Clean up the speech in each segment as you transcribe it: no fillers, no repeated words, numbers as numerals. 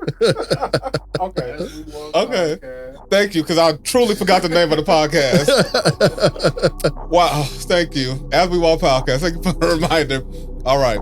Okay. Okay. Podcast. Thank you, because I truly forgot the name of the podcast. Wow. Thank you. As We Walk Podcast. Thank you for the reminder. All right.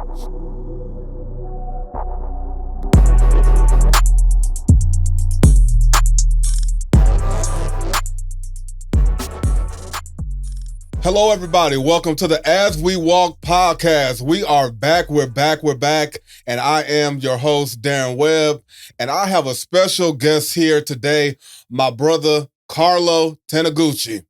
Hello, everybody. Welcome to the As We Walk podcast. We are back. We're back. And I am your host, Darren Webb. And I have a special guest here today, my brother, Carlo Taniguchi.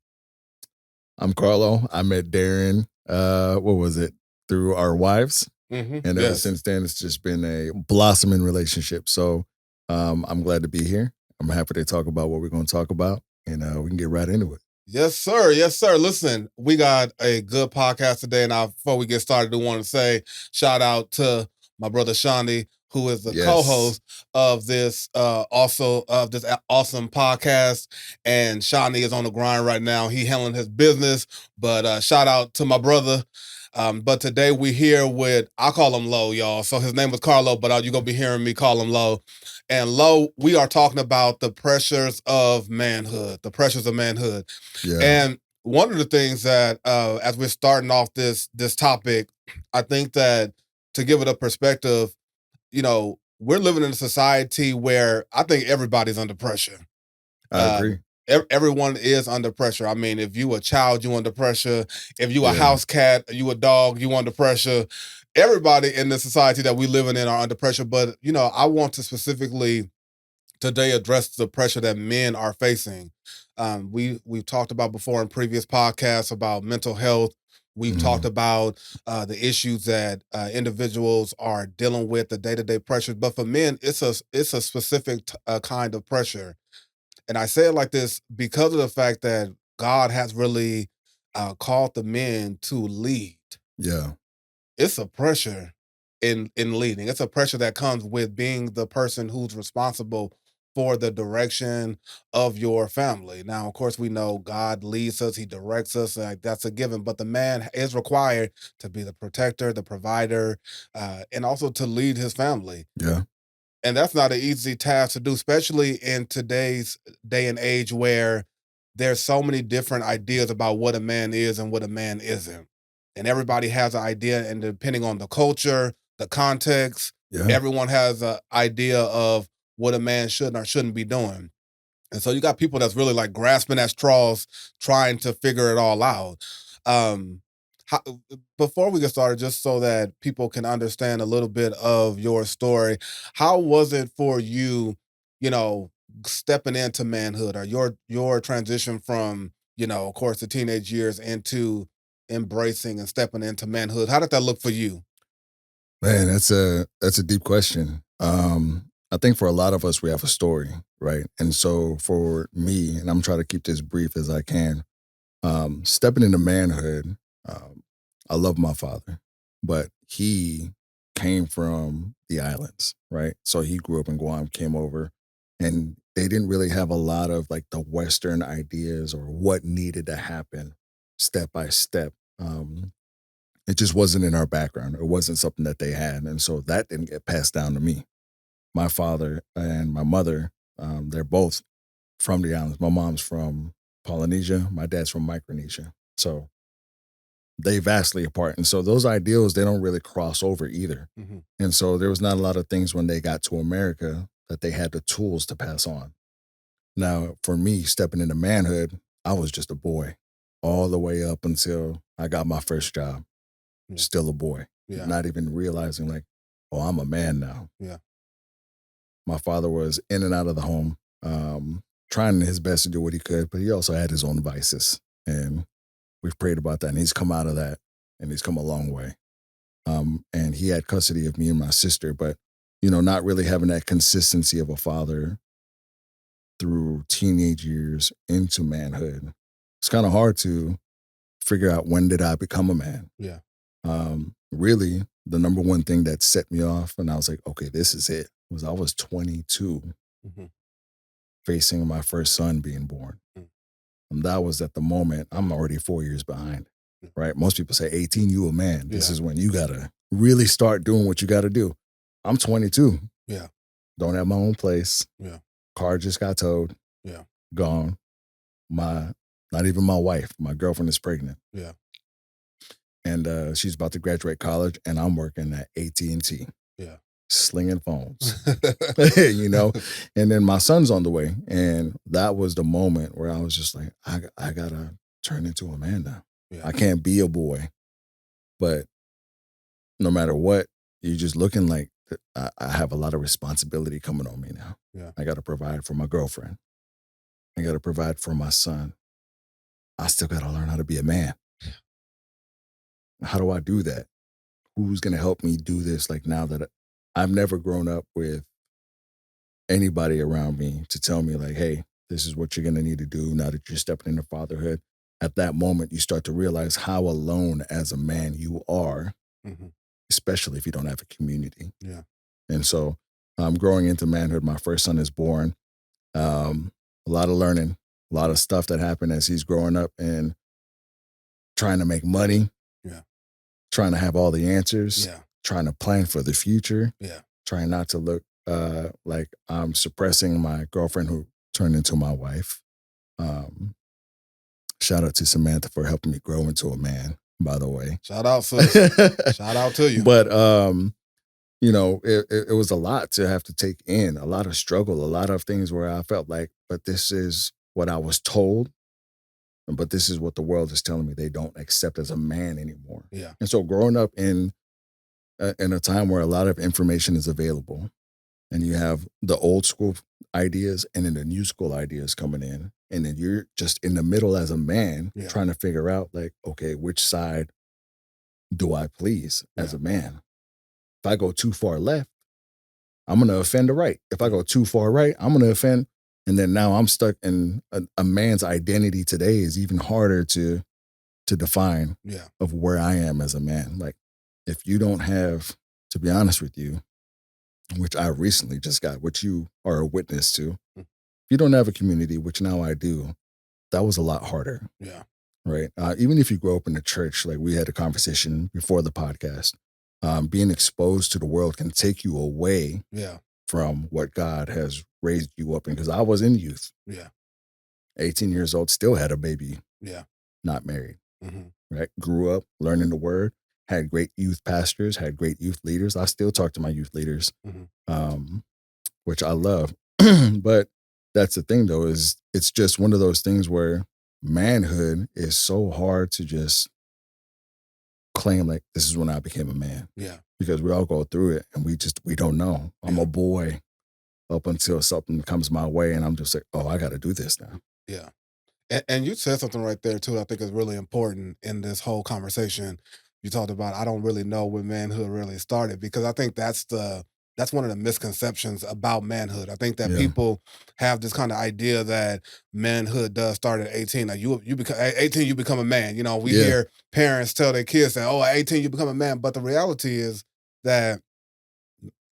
I'm Carlo. I met Darren, through our wives. Mm-hmm. And ever since then, it's just been a blossoming relationship. So I'm glad to be here. I'm happy to talk about what we're going to talk about, and we can get right into it. Yes, sir. Yes, sir. Listen, we got a good podcast today. And before we get started, I want to say shout out to my brother Shawnee, who is the co-host of this awesome podcast. And Shawnee is on the grind right now. He handling his business, but shout out to my brother. But today we're here with, I call him Lo, y'all. So his name is Carlo, but you're going to be hearing me call him Lo. And Lo, we are talking about the pressures of manhood, Yeah. And one of the things that, as we're starting off this topic, I think that to give it a perspective, we're living in a society where I think everybody's under pressure. I agree. Everyone is under pressure. I mean, if you a child, you under pressure. If you a house cat, you a dog, you under pressure. Everybody in the society that we living in are under pressure. But, I want to specifically today address the pressure that men are facing. We've talked about before in previous podcasts about mental health. We've talked about the issues that individuals are dealing with, the day-to-day pressures. But for men, it's a specific kind of pressure. And I say it like this because of the fact that God has really called the men to lead. Yeah. It's a pressure in leading. It's a pressure that comes with being the person who's responsible for the direction of your family. Now, of course, we know God leads us, he directs us, that's a given, but the man is required to be the protector, the provider, and also to lead his family. Yeah. And that's not an easy task to do, especially in today's day and age where there's so many different ideas about what a man is and what a man isn't. And everybody has an idea, and depending on the culture, the context, everyone has an idea of what a man should or shouldn't be doing. And so you got people that's really like grasping at straws, trying to figure it all out. Before we get started, just so that people can understand a little bit of your story, how was it for you, stepping into manhood, or your transition from, of course, the teenage years into embracing and stepping into manhood? How did that look for you? Man, that's a deep question. I think for a lot of us, we have a story, right? And so for me, and I'm trying to keep this brief as I can, stepping into manhood, I love my father, but he came from the islands, right? So he grew up in Guam, came over, and they didn't really have a lot of like the Western ideas or what needed to happen step by step. It just wasn't in our background. It wasn't something that they had. And so that didn't get passed down to me. My father and my mother, they're both from the islands. My mom's from Polynesia. My dad's from Micronesia. So they vastly apart. And so those ideals, they don't really cross over either. Mm-hmm. And so there was not a lot of things when they got to America that they had the tools to pass on. Now, for me, stepping into manhood, I was just a boy all the way up until I got my first job. Yeah. Still a boy. Yeah. Not even realizing like, oh, I'm a man now. Yeah. My father was in and out of the home, trying his best to do what he could, but he also had his own vices. And we've prayed about that. And he's come out of that, and he's come a long way. And he had custody of me and my sister, but, not really having that consistency of a father through teenage years into manhood. It's kind of hard to figure out, when did I become a man? Yeah. Really, the number one thing that set me off, and I was like, okay, this is it, was I was 22, facing my first son being born. And that was at the moment, I'm already 4 years behind, right? Most people say 18, you a man. This is when you got to really start doing what you got to do. I'm 22. Yeah. Don't have my own place. Yeah. Car just got towed. Yeah. Gone. Not even my wife. My girlfriend is pregnant. Yeah. And she's about to graduate college, and I'm working at AT&T. Yeah. Slinging phones, you know? And then my son's on the way. And that was the moment where I was just like, I gotta turn into a man now. Yeah. I can't be a boy. But no matter what, you're just looking like I have a lot of responsibility coming on me now. Yeah. I gotta provide for my girlfriend. I gotta provide for my son. I still gotta learn how to be a man. How do I do that? Who's gonna help me do this? Like, now that I've never grown up with anybody around me to tell me, like, hey, this is what you're going to need to do now that you're stepping into fatherhood. At that moment, you start to realize how alone as a man you are, especially if you don't have a community. Yeah. And so growing into manhood, my first son is born. A lot of learning, a lot of stuff that happened as he's growing up and trying to make money. Yeah. Trying to have all the answers. Yeah. Trying to plan for the future. Yeah. Trying not to look like I'm suppressing my girlfriend who turned into my wife. Shout out to Samantha for helping me grow into a man, by the way. Shout out, sis. Shout out to you. But, you know, it was a lot to have to take in, a lot of struggle, a lot of things where I felt like, but this is what I was told, but this is what the world is telling me they don't accept as a man anymore. Yeah. And so growing up in a time where a lot of information is available, and you have the old school ideas and then the new school ideas coming in. And then you're just in the middle as a man trying to figure out, like, okay, which side do I please as a man? If I go too far left, I'm going to offend the right. If I go too far right, I'm going to offend. And then now I'm stuck in a man's identity today is even harder to define of where I am as a man. Like, if you don't have, to be honest with you, which I recently just got, which you are a witness to. If you don't have a community, which now I do, that was a lot harder. Yeah. Right. Even if you grow up in the church, like we had a conversation before the podcast, being exposed to the world can take you away from what God has raised you up in. Because I was in youth. Yeah. 18 years old, still had a baby. Yeah. Not married. Right. Grew up learning the word. Had great youth pastors, had great youth leaders. I still talk to my youth leaders, which I love. But that's the thing, though, is it's just one of those things where manhood is so hard to just claim, like, this is when I became a man. Yeah. Because we all go through it and we don't know. I'm a boy up until something comes my way and I'm just like, oh, I got to do this now. Yeah. And you said something right there, too, I think is really important in this whole conversation. You talked about, I don't really know when manhood really started, because I think that's one of the misconceptions about manhood. I think that people have this kind of idea that manhood does start at 18. Like you become at 18, you become a man. You know, we hear parents tell their kids that, oh, at 18 you become a man. But the reality is that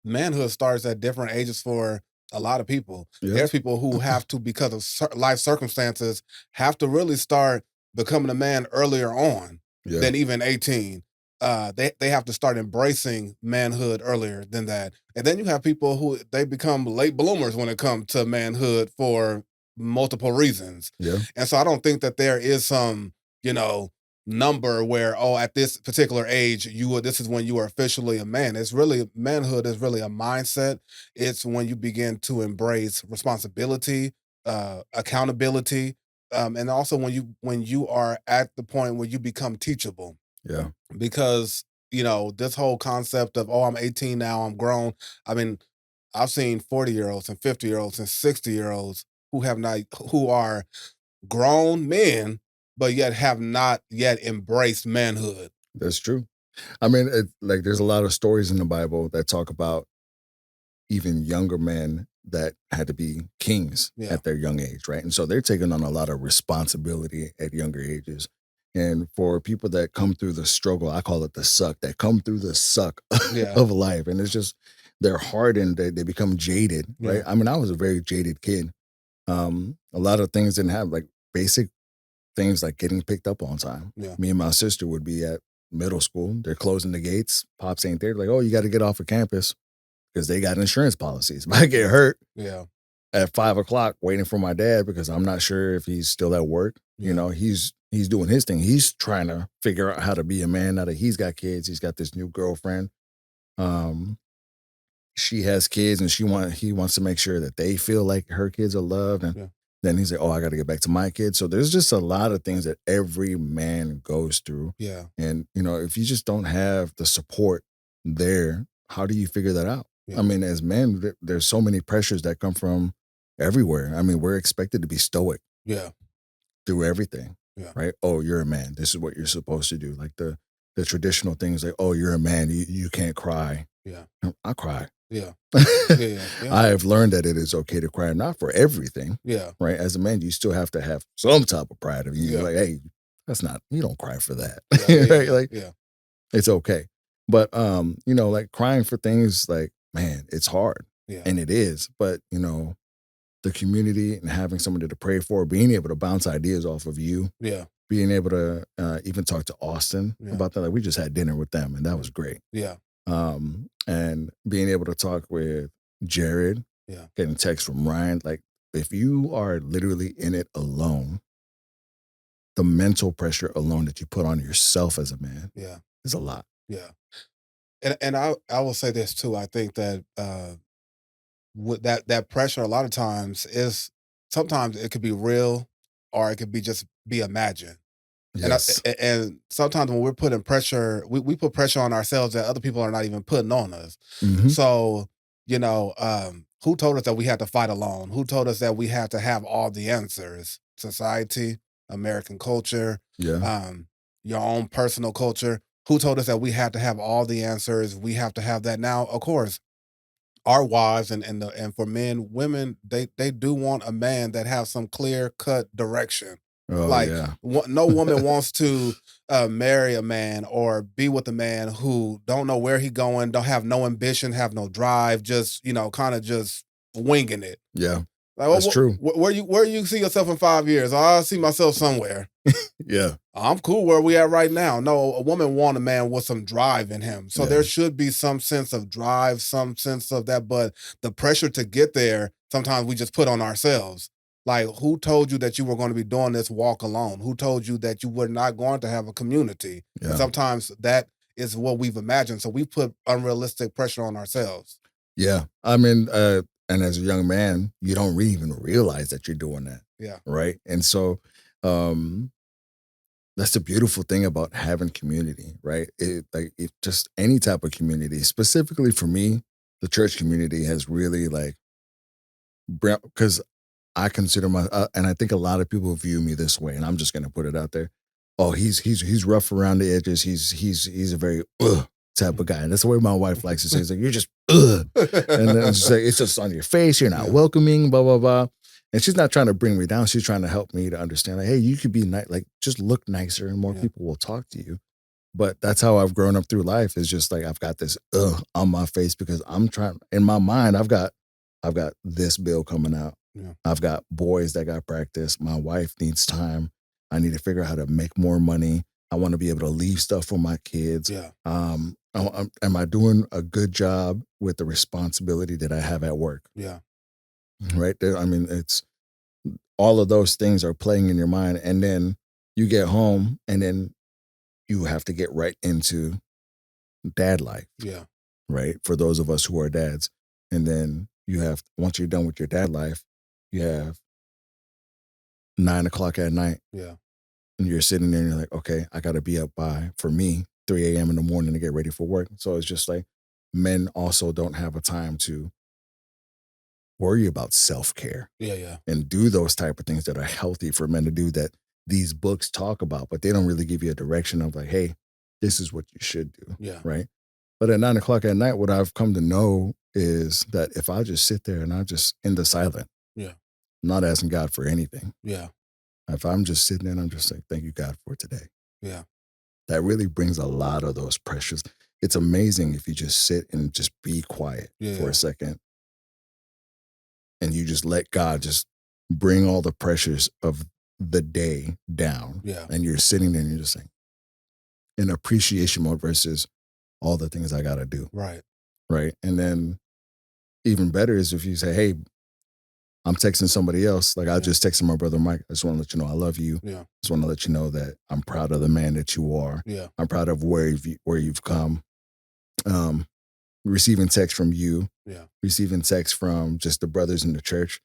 manhood starts at different ages for a lot of people. There's people who have to, because of life circumstances, have to really start becoming a man earlier on than even 18. They have to start embracing manhood earlier than that. And then you have people who they become late bloomers when it comes to manhood for multiple reasons. And so I don't think that there is some, number where, oh, at this particular age, this is when you are officially a man. It's really, manhood is really a mindset. It's when you begin to embrace responsibility, accountability, and also when you are at the point where you become teachable. Because, this whole concept of, oh, I'm 18 now, I'm grown. I mean, I've seen 40-year-olds and 50-year-olds and 60-year-olds who are grown men, but yet have not yet embraced manhood. That's true. I mean, there's a lot of stories in the Bible that talk about even younger men that had to be kings at their young age, right? And so they're taking on a lot of responsibility at younger ages. And for people that come through the struggle, I call it the suck, that come through the suck of life. And it's just, they're hardened, they become jaded, right? I mean, I was a very jaded kid. A lot of things didn't have, like, basic things like getting picked up on time. Me and my sister would be at middle school. They're closing the gates. Pops ain't there. Like, oh, you got to get off of campus because they got insurance policies. If I get hurt Yeah. at 5 o'clock waiting for my dad because I'm not sure if he's still at work, Yeah. you know, he's doing his thing. He's trying to figure out how to be a man now that he's got kids. He's got this new girlfriend. She has kids, and he wants to make sure that they feel like her kids are loved. And Yeah. then he's like, oh, I got to get back to my kids. So there's just a lot of things that every man goes through. Yeah. And, you know, if you just don't have the support there, how do you figure that out? Yeah. I mean, as men, there's so many pressures that come from everywhere. I mean, we're expected to be stoic. Yeah. Through everything. Yeah. Right? Oh, you're a man. This is what you're supposed to do. Like the traditional things like, oh, you're a man. You can't cry. Yeah. I cry. Yeah. Yeah. I have learned that it is okay to cry, not for everything. Yeah. Right? As a man, you still have to have some type of pride of you. Yeah. You're like, hey, that's not, you don't cry for that. Yeah. Right? Like, yeah. It's okay. But you know, like crying for things like, man, it's hard. Yeah. And it is. But, you know, the community and having somebody to pray for, being able to bounce ideas off of you. Yeah. Being able to even talk to Austin about that. Like we just had dinner with them and that was great. Yeah. And being able to talk with Jared, getting texts from Ryan. Like if you are literally in it alone, the mental pressure alone that you put on yourself as a man is a lot. Yeah. And I will say this too. I think that with that pressure a lot of times is sometimes it could be real or it could be just be imagined. Yes. And sometimes when we're putting pressure, we put pressure on ourselves that other people are not even putting on us. Mhm. So, you know, who told us that we had to fight alone? Who told us that we had to have all the answers? Society, American culture, your own personal culture. Who told us that we had to have all the answers? We have to have that now. Of course, our wives and for men, women, they do want a man that has some clear cut direction. Oh, Like yeah. no woman wants to marry a man or be with a man who don't know where he going, don't have no ambition, have no drive, just, you know, kind of just winging it. Yeah. Like, That's true. Where you see yourself in 5 years? I see myself somewhere. Yeah. I'm cool where we at right now. No, a woman want a man with some drive in him. So there should be some sense of drive, some sense of that. But the pressure to get there, sometimes we just put on ourselves. Like, who told you that you were going to be doing this walk alone? Who told you that you were not going to have a community? Yeah. And sometimes that is what we've imagined. So we put unrealistic pressure on ourselves. Yeah. I mean, and as a young man, you don't really even realize that you're doing that. Yeah. Right. And so that's the beautiful thing about having community, right? It just any type of community, specifically for me, the church community has really like, because I consider and I think a lot of people view me this way, and I'm just going to put it out there. Oh, he's rough around the edges. He's a very type of guy, and that's the way my wife likes to say. It's like you're just and then it's just like it's just on your face. You're not welcoming. Blah blah blah. And she's not trying to bring me down. She's trying to help me to understand, like, hey, you could be nice, like just look nicer, and more people will talk to you. But that's how I've grown up through life. Is just like I've got this on my face because I'm trying. In my mind, I've got this bill coming out. Yeah. I've got boys that got practice. My wife needs time. I need to figure out how to make more money. I want to be able to leave stuff for my kids. Yeah. Am I doing a good job with the responsibility that I have at work? Yeah. Right there. I mean, it's all of those things are playing in your mind. And then you get home and then you have to get right into dad life. Yeah. Right. For those of us who are dads. And then you have, once you're done with your dad life, you have 9 o'clock at night. Yeah. And you're sitting there and you're like, okay, I got to be up by, for me, 3 a.m. in the morning to get ready for work. So it's just like men also don't have a time to worry about self-care. Yeah. And do those type of things that are healthy for men to do that these books talk about, but they don't really give you a direction of like, hey, this is what you should do. Yeah. Right. But at 9 o'clock at night, what I've come to know is that if I just sit there and I just in the silent, I'm not asking God for anything. Yeah. If I'm just sitting there and I'm just like, thank you, God, for today. Yeah. That really brings a lot of those pressures. It's amazing if you just sit and just be quiet for a second. And you just let God just bring all the pressures of the day down. Yeah. And you're sitting there and you're just saying, in appreciation mode versus all the things I got to do. Right. Right. And then even better is if you say, hey, I'm texting somebody else. Like I just texted my brother Mike. I just want to let you know I love you. Yeah. Just want to let you know that I'm proud of the man that you are. Yeah. I'm proud of where you've come. Receiving text from you. Yeah. Receiving text from just the brothers in the church.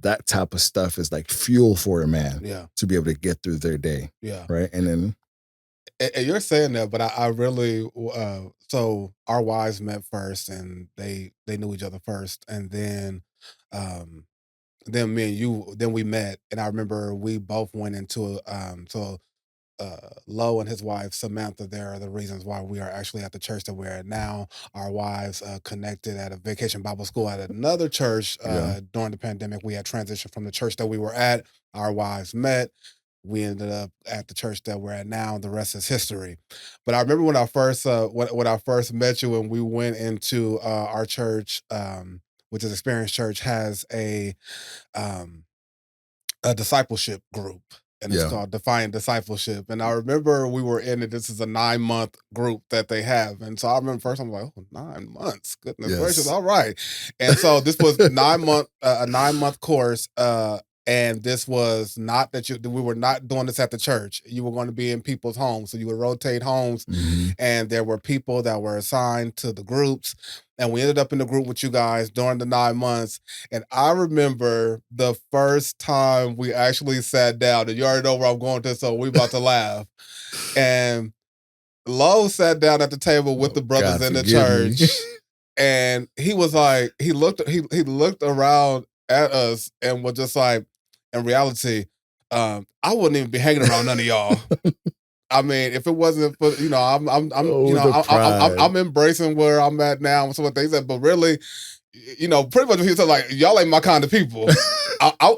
That type of stuff is like fuel for a man. Yeah. To be able to get through their day. Yeah. Right. And then. And you're saying that, but I really so our wives met first, and they knew each other first, and then me and you, then we met, and I remember we both went into so Lo and his wife Samantha. There are the reasons why we are actually at the church that we're at now. Our wives connected at a vacation Bible school at another church during the pandemic. We had transitioned from the church that we were at. Our wives met. We ended up at the church that we're at now. The rest is history. But I remember when I first when I first met you, and we went into our church, which is Experience Church, has a discipleship group, and it's called Defiant Discipleship. And I remember we were in it. This is a 9-month group that they have. And so I remember first I'm like, oh, 9 months. Goodness gracious. All right. And so this was a 9-month course. And this was not that we were not doing this at the church. You were going to be in people's homes. So you would rotate homes, and there were people that were assigned to the groups. And we ended up in the group with you guys during the 9 months. And I remember the first time we actually sat down, and you already know where I'm going to, so we're about to laugh. And Lo sat down at the table with the brothers in the church. And he was like, he looked around at us and was just like, in reality, I wouldn't even be hanging around none of y'all. I mean, if it wasn't for, I'm embracing where I'm at now and some of the things that, but really, pretty much he said like, y'all ain't my kind of people. I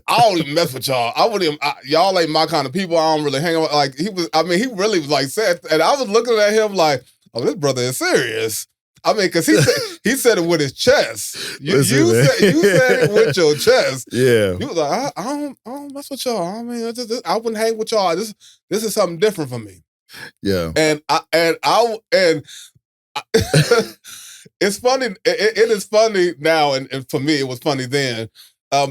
don't even mess with y'all. I wouldn't even, y'all ain't my kind of people. I don't really hang out. Like he really was like said, and I was looking at him like, oh, this brother is serious. I mean, because he said it with his chest. You said it with your chest. Yeah. He was like, I don't mess with y'all. I mean, I wouldn't hang with y'all. This is something different for me. Yeah. And it's funny. It is funny now, and for me, it was funny then.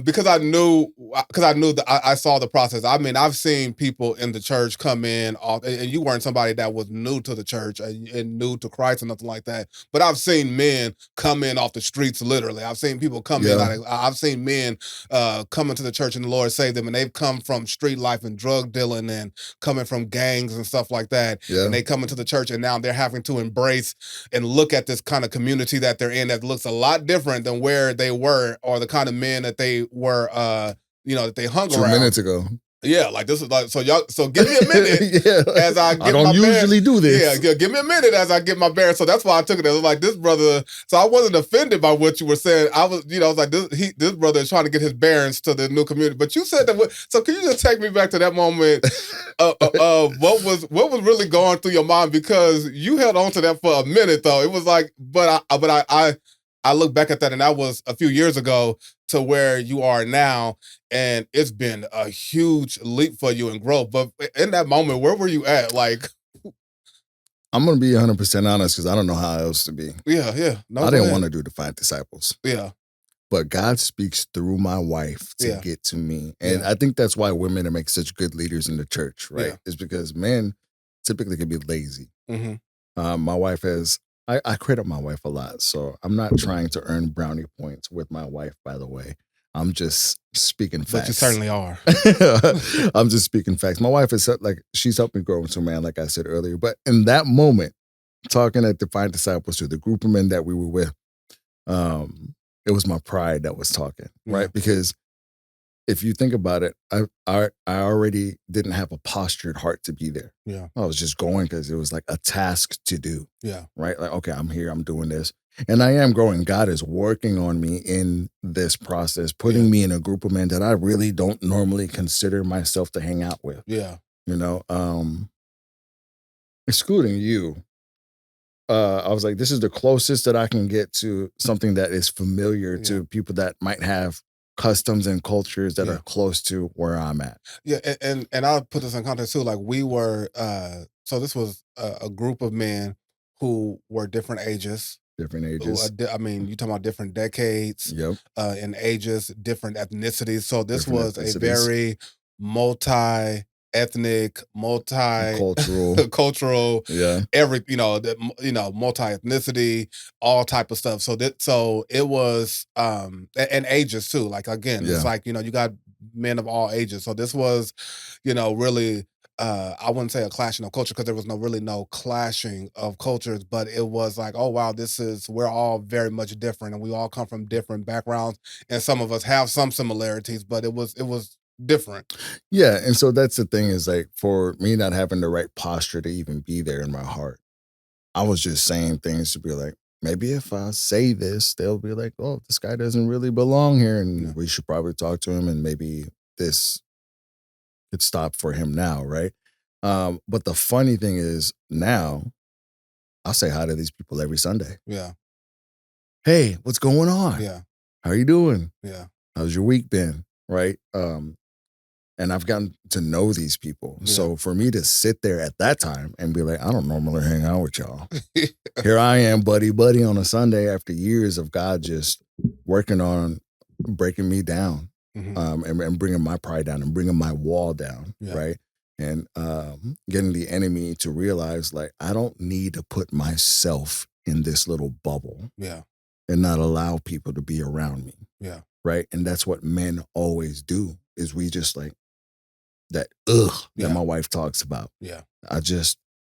Because I knew that I saw the process. I mean, I've seen people in the church come in off, and you weren't somebody that was new to the church and new to Christ or nothing like that. But I've seen men come in off the streets, literally. I've seen people come in. I've seen men come into the church and the Lord saved them, and they've come from street life and drug dealing and coming from gangs and stuff like that. Yeah. And they come into the church, and now they're having to embrace and look at this kind of community that they're in that looks a lot different than where they were, or the kind of men that they were, that they hung around 2 minutes ago. Yeah, like this is like, so y'all, so give me a minute as I get I don't usually do this. Yeah, give me a minute as I get my bearings. So that's why I took it as like, this brother, so I wasn't offended by what you were saying. I was, I was like, this brother is trying to get his bearings to the new community. But you said that, so can you just take me back to that moment of what was really going through your mind? Because you held on to that for a minute though. It was like, but I look back at that, and that was a few years ago to where you are now, and it's been a huge leap for you in growth. But in that moment, where were you at? Like, I'm going to be 100% honest because I don't know how else to be. Yeah. No, I didn't want to do Defiant Disciples. Yeah. But God speaks through my wife to get to me. And I think that's why women make such good leaders in the church, right? Yeah. It's because men typically can be lazy. Mm-hmm. My wife has... I credit my wife a lot, so I'm not trying to earn brownie points with my wife, by the way. I'm just speaking facts. But you certainly are. I'm just speaking facts. My wife is like, she's helped me grow into a man, like I said earlier. But in that moment, talking at Defiant Disciples to the group of men that we were with, it was my pride that was talking, right? Because if you think about it, I already didn't have a postured heart to be there. Yeah. I was just going because it was like a task to do. Yeah. Right? Like, okay, I'm here, I'm doing this. And I am growing. God is working on me in this process, putting me in a group of men that I really don't normally consider myself to hang out with. Yeah. Excluding you. I was like, this is the closest that I can get to something that is familiar to people that might have customs and cultures that are close to where I'm at. Yeah, and I'll put this in context too. Like we were, so this was a group of men who were different ages. different ages. I mean, you talking about different decades, Yep, and ages, different ethnicities. So this different was a ethnicities, very multi-ethnic, multi cultural. cultural, Yeah, multi-ethnicity, all type of stuff. So it was, and ages too. Like again, it's yeah, like, you got men of all ages. So this was, really, I wouldn't say a clashing of culture because there was no clashing of cultures, but it was like, oh wow, we're all very much different and we all come from different backgrounds, and some of us have some similarities, but it was different. yeah. And so that's the thing is like for me not having the right posture to even be there in my heart, I was just saying things to be like, maybe if I say this, they'll be like, oh, this guy doesn't really belong here, Yeah. and we should probably talk to him, and maybe this could stop for him now, right? But the funny thing is now I'll say hi to these people every Sunday. Yeah. Hey, what's going on? Yeah. How you doing? Yeah. How's your week been? Right? And I've gotten to know these people. Yeah. So for me to sit there at that time and be like, I don't normally hang out with y'all. Here I am, buddy, buddy, on a Sunday after years of God just working on breaking me down, Mhm. and bringing my pride down and bringing my wall down, Yeah. right? And getting the enemy to realize, like, I don't need to put myself in this little bubble Yeah. and not allow people to be around me, Yeah. right? And that's what men always do is we just like that ugh that Yeah. my wife talks about. Yeah.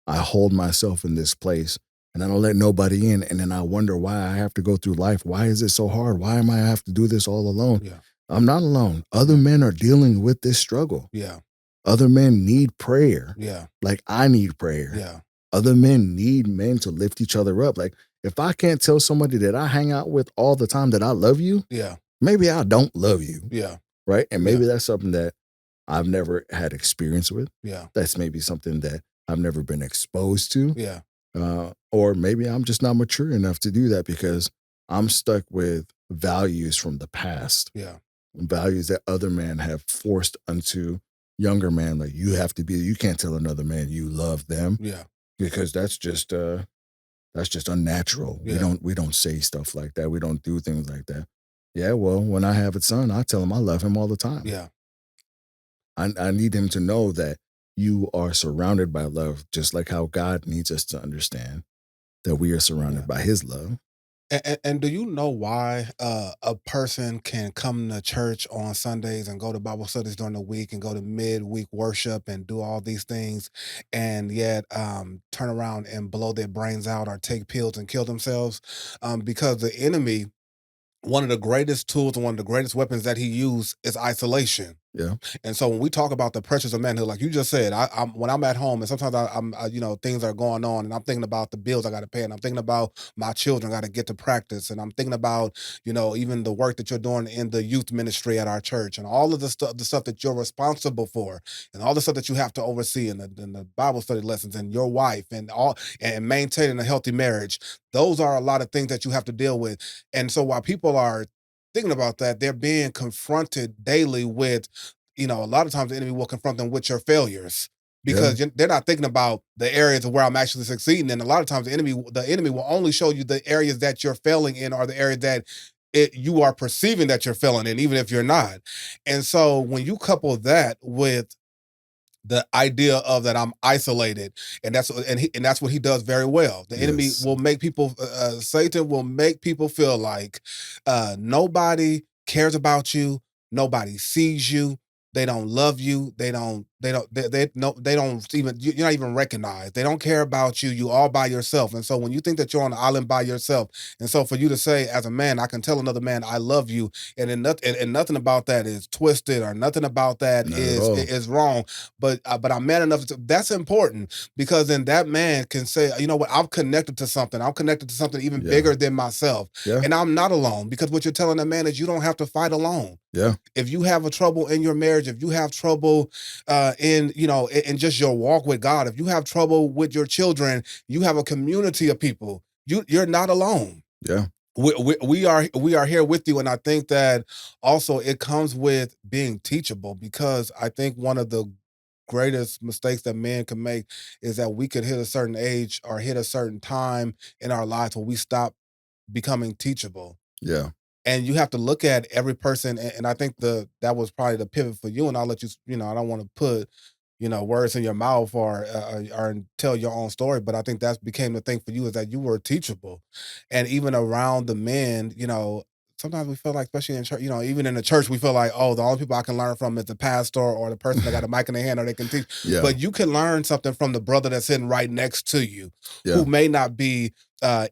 I hold myself in this place and I don't let nobody in. And then I wonder why I have to go through life. Why is it so hard? Why am I have to do this all alone? Yeah. I'm not alone. Other men are dealing with this struggle. Yeah. Other men need prayer. Yeah. Like I need prayer. Yeah. Other men need men to lift each other up. Like if I can't tell somebody that I hang out with all the time that I love you, Yeah. maybe I don't love you. Yeah. Right. And maybe Yeah. that's something that I've never had experience with. Yeah. That's maybe something that I've never been exposed to. Yeah. Or maybe I'm just not mature enough to do that because I'm stuck with values from the past, Yeah. values that other men have forced onto younger men. Like you can't tell another man you love them Yeah. because that's just unnatural. Yeah. We don't say stuff like that. We don't do things like that. Yeah, well, when I have a son, I tell him I love him all the time. Yeah. I need him to know that you are surrounded by love, just like how God needs us to understand that we are surrounded Yeah. by his love. And do you know why a person can come to church on Sundays and go to Bible studies during the week and go to midweek worship and do all these things, and yet turn around and blow their brains out or take pills and kill themselves? Because the enemy, one of the greatest tools and one of the greatest weapons that he used is isolation. Yeah. And so when we talk about the pressures of manhood, like you just said, I'm when I'm at home and sometimes things are going on and I'm thinking about the bills I got to pay and I'm thinking about my children got to get to practice and I'm thinking about even the work that you're doing in the youth ministry at our church and all of the stuff that you're responsible for and all the stuff that you have to oversee and the Bible study lessons and your wife and all and maintaining a healthy marriage. Those are a lot of things that you have to deal with. And so while people are thinking about that, they're being confronted daily with, a lot of times the enemy will confront them with your failures Yeah. because they're not thinking about the areas of where I'm actually succeeding. And a lot of times the enemy will only show you the areas that you're failing in or the areas that you are perceiving that you're failing in, even if you're not. And so when you couple that with the idea of that I'm isolated, and that's what he does very well. The enemy Yes. will make people, Satan will make people feel like nobody cares about you, nobody sees you, they don't love you, they don't even you're not even recognized. They don't care about you. You all by yourself, and so when you think that you're on an island by yourself, and so for you to say as a man, I can tell another man I love you, and nothing about that is twisted or nothing about that Not at is all. is wrong, but I'm man enough to that's important because then that man can say, you know what, I'm connected to something. I'm connected to something even Yeah. bigger than myself. Yeah. And I'm not alone because what you're telling that man is you don't have to fight alone. Yeah. If you have a trouble in your marriage, if you have trouble in just your walk with God, if you have trouble with your children, you have a community of people. You're not alone. Yeah. We are here with you, and I think that also it comes with being teachable because I think one of the greatest mistakes that men can make is that we could hit a certain age or hit a certain time in our lives where we stop becoming teachable. Yeah. And you have to look at every person, and I think that was probably the pivot for you. And I'll let you, I don't want to put, words in your mouth or tell your own story, but I think that became the thing for you is that you were teachable, and even around the men, sometimes we feel like, especially in church, even in the church, we feel like, oh, the only people I can learn from is the pastor or the person that got a mic in their hand or they can teach. Yeah. But you can learn something from the brother that's sitting right next to you, Yeah. who may not be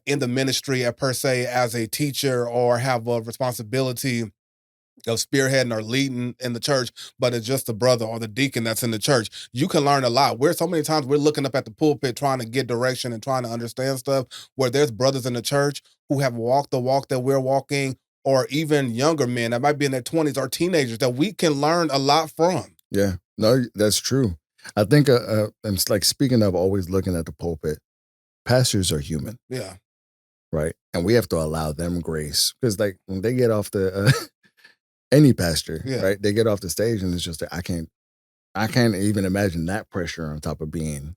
in the ministry per se as a teacher or have a responsibility of spearheading or leading in the church, but it's just the brother or the deacon that's in the church. You can learn a lot. So many times we're looking up at the pulpit trying to get direction and trying to understand stuff, where there's brothers in the church who have walked the walk that we're walking, or even younger men that might be in their 20s or teenagers that we can learn a lot from. Yeah, no, that's true. I think, and it's like, speaking of always looking at the pulpit, pastors are human. Yeah. Right. And we have to allow them grace, because like when they get off the, any pastor, right, they get off the stage and it's just, I can't even imagine that pressure on top of being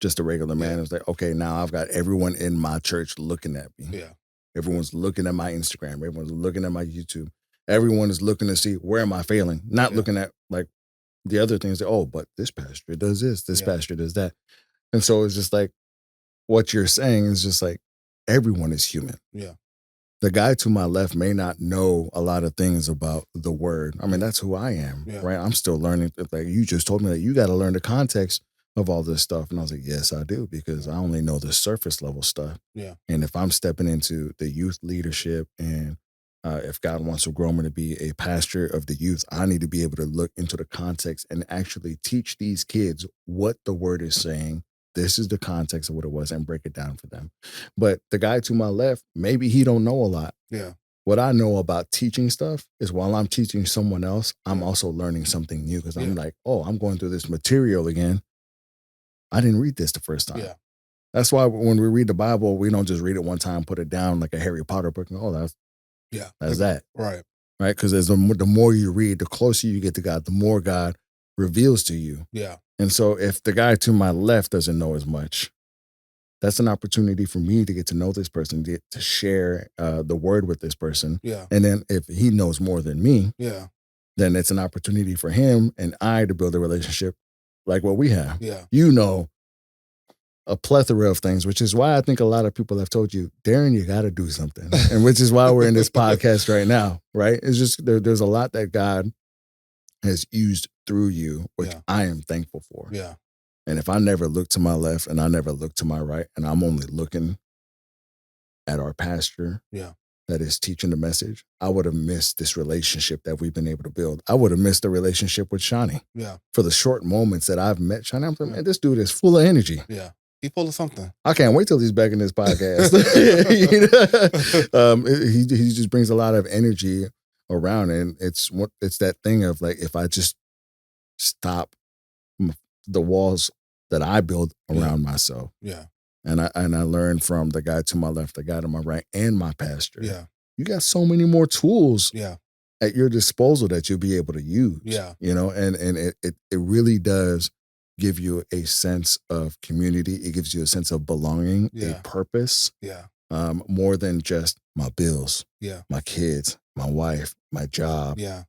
just a regular man. It's like, okay, now I've got everyone in my church looking at me. Yeah. Everyone's looking at my Instagram. Everyone's looking at my YouTube. Everyone is looking to see, where am I failing? Not looking at like the other things that, oh, but this pastor does this pastor does that. And so it's just like, what you're saying is just like, everyone is human. Yeah. The guy to my left may not know a lot of things about the word. I mean, that's who I am, right? I'm still learning. Like, you just told me that you got to learn the context of all this stuff. And I was like, yes, I do, because I only know the surface level stuff. Yeah. And if I'm stepping into the youth leadership, and if God wants to grow me to be a pastor of the youth, I need to be able to look into the context and actually teach these kids what the word is saying. This is the context of what it was, and break it down for them. But the guy to my left, maybe he don't know a lot. Yeah. What I know about teaching stuff is, while I'm teaching someone else, I'm also learning something new, because I'm like, oh, I'm going through this material again. I didn't read this the first time. Yeah. That's why when we read the Bible, we don't just read it one time, put it down like a Harry Potter book. And, oh, that's that. Right. Right. Because the more you read, the closer you get to God, the more God reveals to you. Yeah. And so if the guy to my left doesn't know as much, that's an opportunity for me to get to know this person, to share the word with this person. Yeah. And then if he knows more than me, then it's an opportunity for him and I to build a relationship like what we have. Yeah. A plethora of things, which is why I think a lot of people have told you, Darren, you got to do something. And which is why we're in this podcast right now, right? It's just, there's a lot that God has used through you, which I am thankful for. Yeah. And if I never look to my left and I never look to my right, and I'm only looking at our pastor that is teaching the message, I would have missed this relationship that we've been able to build. I would have missed the relationship with Shawnee. Yeah. For the short moments that I've met Shawnee, I'm like, man, this dude is full of energy. Yeah. He's full of something. I can't wait till he's back in this podcast. He just brings a lot of energy around, and it's that thing of like, if I just stop the walls that I build around myself, and I learn from the guy to my left, the guy to my right, and my pastor. Yeah, you got so many more tools. Yeah. At your disposal that you'll be able to use. Yeah. And it really does give you a sense of community. It gives you a sense of belonging, a purpose. Yeah. More than just my bills, my kids, my wife, my job. Yeah.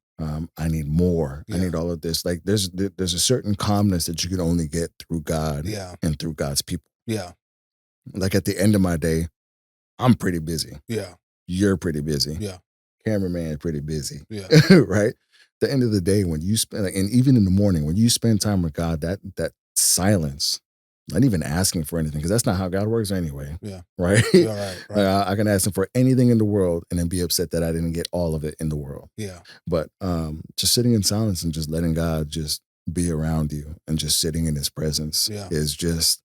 I need more. I need all of this. Like there's a certain calmness that you can only get through God and through God's people. Yeah. Like at the end of my day, I'm pretty busy. Yeah. You're pretty busy. Yeah. Cameraman pretty busy. Yeah. Right? The end of the day, when you spend, and even in the morning, when you spend time with God, that silence, not even asking for anything, because that's not how God works anyway. Yeah. Right? Right. I can ask him for anything in the world and then be upset that I didn't get all of it in the world. Yeah. But just sitting in silence and just letting God just be around you and just sitting in his presence is just,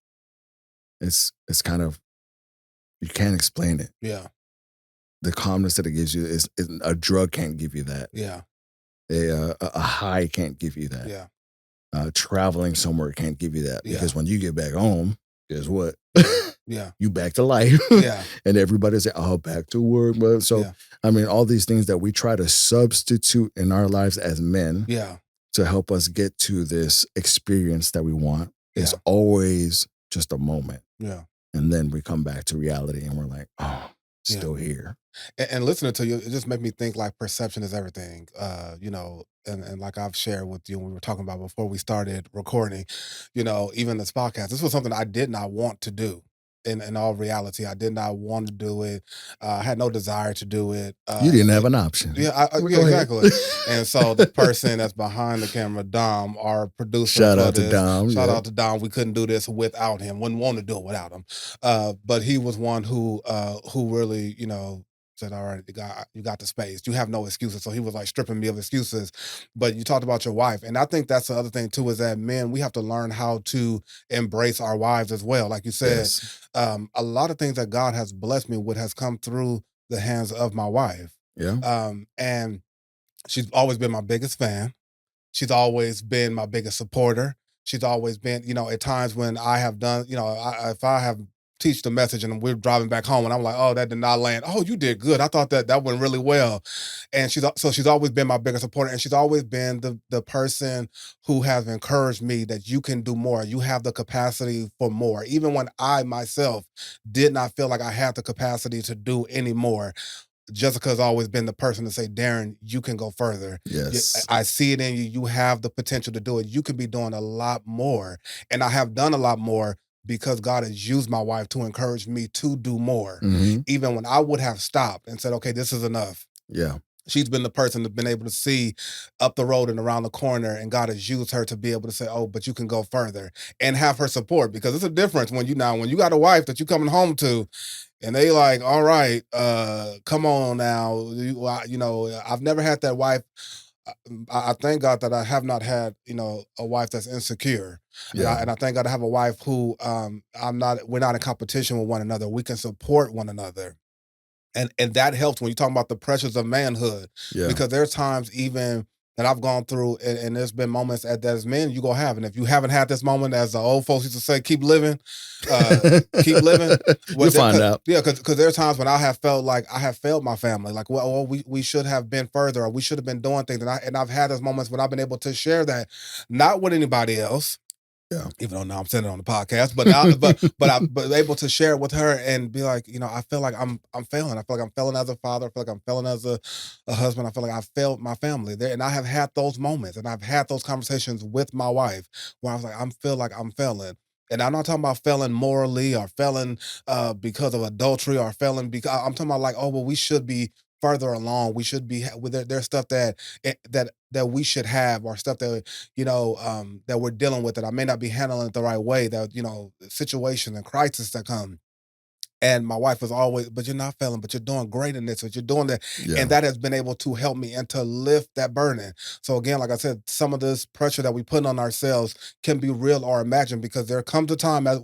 it's kind of, you can't explain it. Yeah. The calmness that it gives you is a drug can't give you that. Yeah. A high can't give you that. Yeah. Traveling somewhere can't give you that, because when you get back home, guess what? Yeah. You back to life. Yeah. And everybody's like, oh, back to work. But so, I mean, all these things that we try to substitute in our lives as men to help us get to this experience that we want is always just a moment. Yeah. And then we come back to reality and we're like, oh, still here. And listening to you, it just made me think like perception is everything. And like I've shared with you when we were talking about before we started recording, even this podcast, this was something I did not want to do. In all reality, I did not want to do it. I had no desire to do it. You didn't have an option. Yeah, Go ahead. exactly. And so the person that's behind the camera, Dom, our producer, Shout out to Dom. Shout out to Dom. We couldn't do this without him. Wouldn't want to do it without him. But he was one who really, said, all right, you got the space. You have no excuses. So he was like stripping me of excuses. But you talked about your wife. And I think that's the other thing too, is that men, we have to learn how to embrace our wives as well. Like you said, Yes. a lot of things that God has blessed me with has come through the hands of my wife. Yeah. And she's always been my biggest fan. She's always been my biggest supporter. She's always been, at times when I have done, if I have teach the message and we're driving back home and I'm like, oh, that did not land. Oh, you did good. I thought that went really well. And she's always been my biggest supporter, and she's always been the person who has encouraged me that you can do more. You have the capacity for more. Even when I myself did not feel like I had the capacity to do any more, Jessica's always been the person to say, Darren, you can go further. Yes. I see it in you. You have the potential to do it. You could be doing a lot more. And I have done a lot more because God has used my wife to encourage me to do more. Mm-hmm. Even when I would have stopped and said, okay, this is enough. Yeah. She's been the person that's been able to see up the road and around the corner, and God has used her to be able to say, oh, but you can go further, and have her support, because it's a difference when you got a wife that you coming home to and they like, all right, come on now. I've never had that wife. I thank God that I have not had, a wife that's insecure. Yeah. And I thank God I have a wife who we're not in competition with one another. We can support one another. And that helps when you talk about the pressures of manhood. Yeah. Because there's times even that I've gone through, and there's been moments that as men you go have. And if you haven't had this moment, as the old folks used to say, keep living. Keep living. You'll find out. Yeah, because there are times when I have felt like I have failed my family. Like, well, we should have been further, or we should have been doing things. And I've had those moments when I've been able to share that, not with anybody else. Yeah. Even though now I'm saying it on the podcast, but able to share it with her and be like, I feel like I'm failing. I feel like I'm failing as a father. I feel like I'm failing as a husband. I feel like I failed my family there. And I have had those moments, and I've had those conversations with my wife where I was like, feel like I'm failing. And I'm not talking about failing morally or failing because of adultery or failing because I'm talking about like, oh, well, we should be further along. We should be there's stuff that we should have, or stuff that that we're dealing with that I may not be handling it the right way, that situations and crises that come. And my wife was always, but you're not failing, but you're doing great in this, but you're doing that. Yeah. And that has been able to help me and to lift that burden. So again, like I said, some of this pressure that we put on ourselves can be real or imagined, because there comes a time as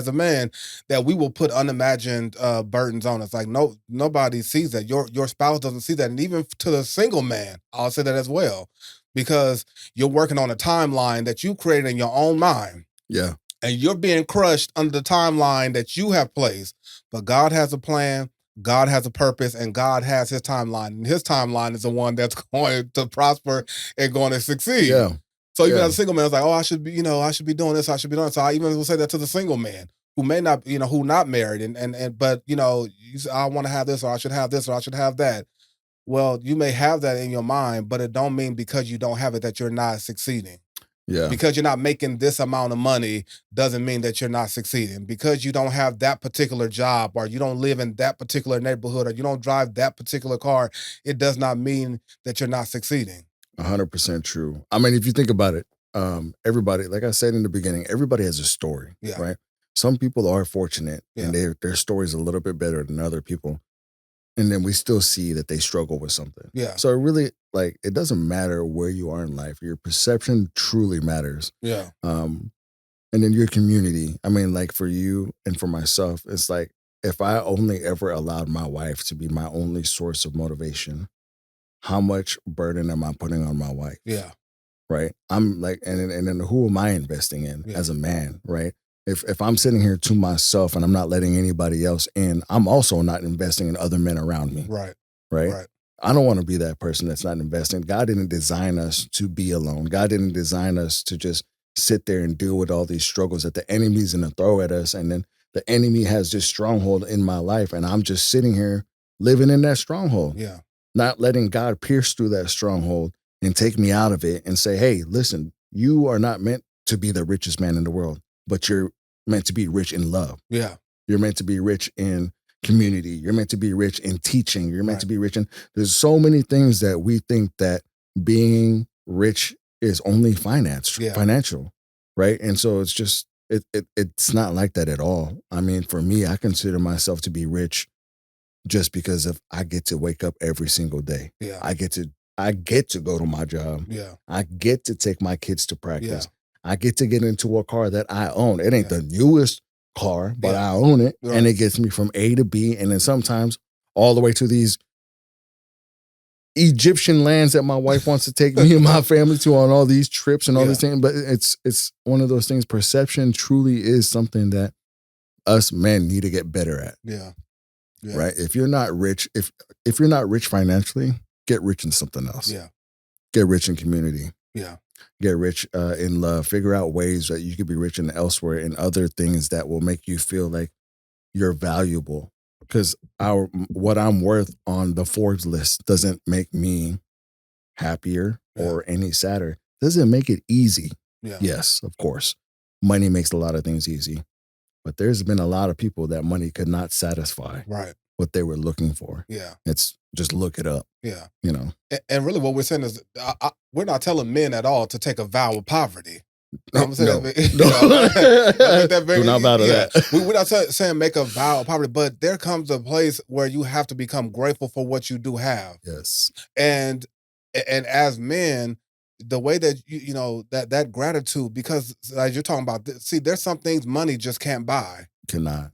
a man that we will put unimagined burdens on us. Like nobody sees that. Your spouse doesn't see that. And even to the single man, I'll say that as well, because you're working on a timeline that you created in your own mind. Yeah. And you're being crushed under the timeline that you have placed. But God has a plan, God has a purpose, and God has his timeline. And his timeline is the one that's going to prosper and going to succeed. Yeah. So even as a single man, it's like, oh, I should be doing this, I should be doing this. So I even will say that to the single man who may not, who not married, but I want to have this, or I should have this, or I should have that. Well, you may have that in your mind, but it don't mean because you don't have it that you're not succeeding. Yeah. Because you're not making this amount of money doesn't mean that you're not succeeding. Because you don't have that particular job, or you don't live in that particular neighborhood, or you don't drive that particular car, it does not mean that you're not succeeding. 100% true. I mean, if you think about it, everybody, like I said in the beginning, everybody has a story, right? Some people are fortunate and their story is a little bit better than other people. And then we still see that they struggle with something. Yeah. So it really, it doesn't matter where you are in life. Your perception truly matters. Yeah. And then your community. I mean, like for you and for myself, it's like, if I only ever allowed my wife to be my only source of motivation, how much burden am I putting on my wife? Yeah. Right. I'm like, and then who am I investing in as a man? Right. If I'm sitting here to myself and I'm not letting anybody else in, I'm also not investing in other men around me. Right. Right. I don't want to be that person that's not investing. God didn't design us to be alone. God didn't design us to just sit there and deal with all these struggles that the enemy's going to throw at us. And then the enemy has this stronghold in my life, and I'm just sitting here living in that stronghold. Yeah. Not letting God pierce through that stronghold and take me out of it and say, hey, listen, you are not meant to be the richest man in the world, but you're meant to be rich in love. Yeah. You're meant to be rich in community. You're meant to be rich in teaching. You're meant to be rich in, there's so many things that we think that being rich is only financial, right? And so it's just, it's not like that at all. I mean, for me, I consider myself to be rich just because of I get to wake up every single day. Yeah. I get to go to my job. Yeah. I get to take my kids to practice. Yeah. I get to get into a car that I own. It ain't the newest car, but I own it. Right. And it gets me from A to B. And then sometimes all the way to these Egyptian lands that my wife wants to take me and my family to on all these trips and all these things. But it's one of those things. Perception truly is something that us men need to get better at. Yeah. Right. If you're not rich, if you're not rich financially, get rich in something else. Yeah. Get rich in community. Yeah. Get rich in love. Figure out ways that you could be rich in elsewhere in other things that will make you feel like you're valuable. Because what I'm worth on the Forbes list doesn't make me happier or any sadder. Doesn't make it easy. Yeah. Yes, of course. Money makes a lot of things easy. But there's been a lot of people that money could not satisfy what they were looking for. Yeah. It's just look it up. Yeah. You know. And really what we're saying is we're not telling men at all to take a vow of poverty. You know what I'm saying? Do not vow to that. We're not saying make a vow of poverty, but there comes a place where you have to become grateful for what you do have. Yes. And as men, the way that you know that gratitude, because as you're talking about, see, there's some things money just can't buy. Cannot.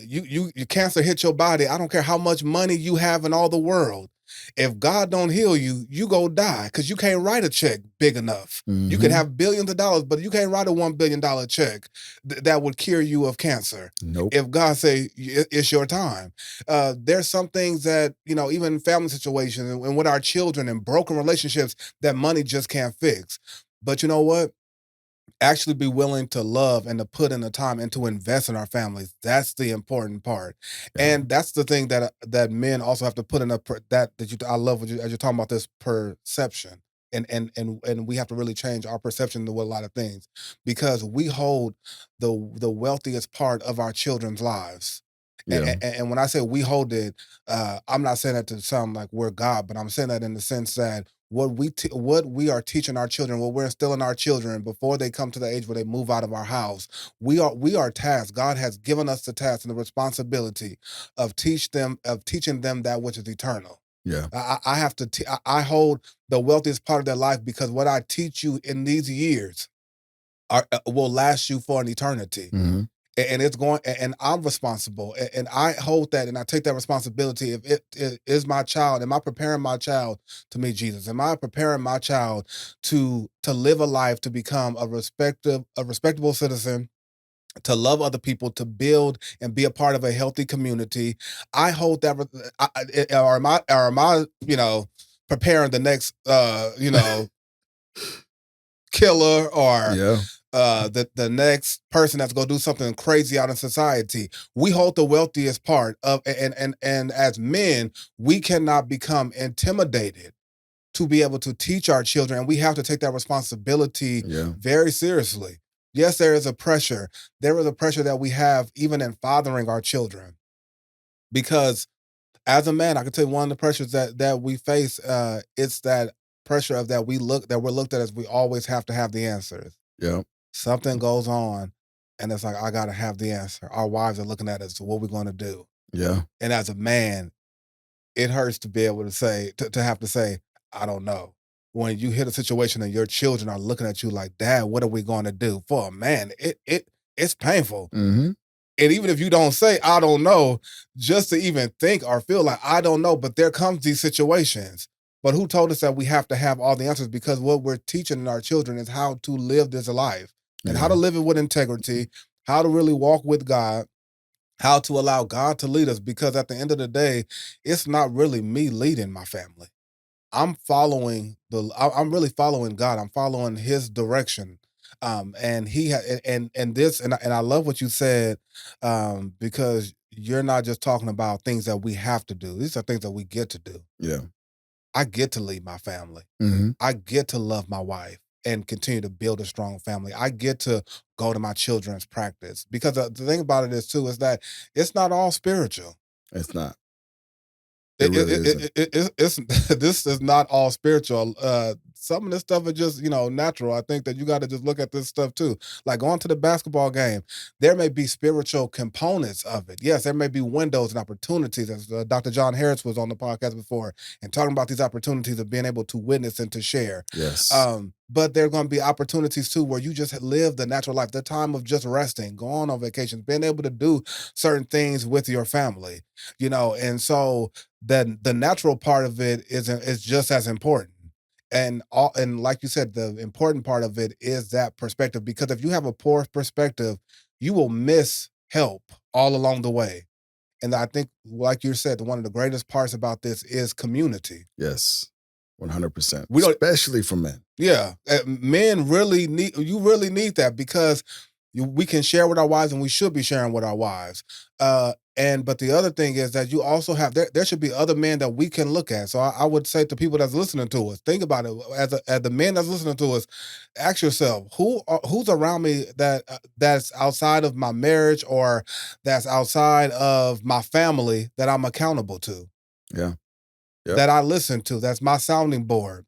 You cancer hit your body. I don't care how much money you have in all the world. If God don't heal you, you go die because you can't write a check big enough. Mm-hmm. You can have billions of dollars, but you can't write a $1 billion check that would cure you of cancer. Nope. If God say it's your time. There's some things that, you know, even family situations and with our children and broken relationships that money just can't fix. But you know what? Actually be willing to love and to put in the time and to invest in our families. That's the important part. Yeah. And that's the thing that men also have to put in I love what as you're talking about this perception. And we have to really change our perception to a lot of things because we hold the wealthiest part of our children's lives. Yeah. And when I say we hold it, I'm not saying that to sound like we're God, but I'm saying that in the sense that what we are teaching our children, what we're instilling our children before they come to the age where they move out of our house, we are tasked. God has given us the task and the responsibility of teaching them that which is eternal. Yeah, I have to. I hold the wealthiest part of their life because what I teach you in these years will last you for an eternity. Mm-hmm. And it's going, and I'm responsible, and I hold that, and I take that responsibility. If it is my child, am I preparing my child to meet Jesus? Am I preparing my child to live a life, to become a respectable citizen, to love other people, to build and be a part of a healthy community? I hold that. Or am I, you know, preparing the next, you know, killer or the next person that's gonna do something crazy out in society? We hold the wealthiest part of, and as men, we cannot become intimidated to be able to teach our children, and we have to take that responsibility very seriously. Yes, there is a pressure. There is a pressure that we have even in fathering our children, because as a man, I can tell you one of the pressures that we face. It's that pressure of that we're looked at as we always have to have the answers. Yeah. Something goes on, and it's like, I got to have the answer. Our wives are looking at us, what we're going to do. Yeah. And as a man, it hurts to be able to say, to have to say, I don't know. When you hit a situation and your children are looking at you like, Dad, what are we going to do? For a man, it's painful. Mm-hmm. And even if you don't say, I don't know, just to even think or feel like, I don't know, but there comes these situations. But who told us that we have to have all the answers? Because what we're teaching our children is how to live this life and how to live it with integrity, how to really walk with God, how to allow God to lead us. Because at the end of the day, it's not really me leading my family. I'm really following God. I'm following his direction. And he and this and I love what you said, because you're not just talking about things that we have to do. These are things that we get to do. Yeah. I get to lead my family. Mm-hmm. I get to love my wife and continue to build a strong family. I get to go to my children's practice, because the thing about it is too is that it's not all spiritual. It's not. It really isn't. It's this is not all spiritual. Some of this stuff is just natural. I think that you got to just look at this stuff too. Like going to the basketball game, there may be spiritual components of it. Yes, there may be windows and opportunities. As Dr. John Harris was on the podcast before and talking about these opportunities of being able to witness and to share. Yes. But there are going to be opportunities too where you just live the natural life, the time of just resting, going on vacations, being able to do certain things with your family, and so then the natural part of it is just as important. And like you said, the important part of it is that perspective, because if you have a poor perspective, you will miss help all along the way. And I think, like you said, one of the greatest parts about this is community. Yes. 100%. Especially for men. Yeah. Men really need that, because we can share with our wives, and we should be sharing with our wives. But the other thing is that you also have there should be other men that we can look at. So I would say to people that's listening to us, think about it as the men that's listening to us. Ask yourself, who's around me that's outside of my marriage, or that's outside of my family, that I'm accountable to. Yeah. Yep. That I listen to. That's my sounding board.